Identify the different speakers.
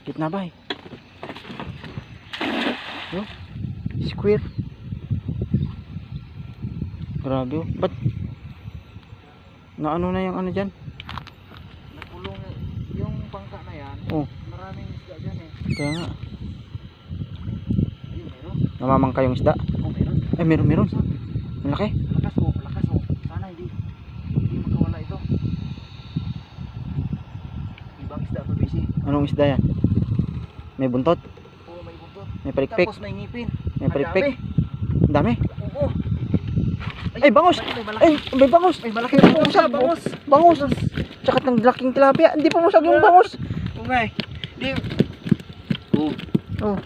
Speaker 1: Gitna ba eh. Yo, square. Grabe oh. Ba't na ano na yung ano dyan?
Speaker 2: Nakulong yung bangka na yan.
Speaker 1: Oh.
Speaker 2: Maraming isda dyan eh.
Speaker 1: Kaya nga.
Speaker 2: Ayun, meron.
Speaker 1: Namamangka yung isda.
Speaker 2: Oh, meron.
Speaker 1: Ay meron. Malaki.
Speaker 2: Lakas oh, lakas oh. Sana hindi makawala ito. Ibang isda to, busy.
Speaker 1: Anong isda yan? May buntot?
Speaker 2: Oo, may buntot.
Speaker 1: May palikpik?
Speaker 2: Tapos may ngipin.
Speaker 1: May palikpik? Ang dami.
Speaker 2: Oo.
Speaker 1: Ay, bangus!
Speaker 2: May malaki.
Speaker 1: Ay, may bangus!
Speaker 2: May malaki na bangus.
Speaker 1: Bangus! Tsaka ng laking tilapia. Hindi pumusag yung bangus.
Speaker 2: Oo nga eh. Di. Oo.
Speaker 1: Oh.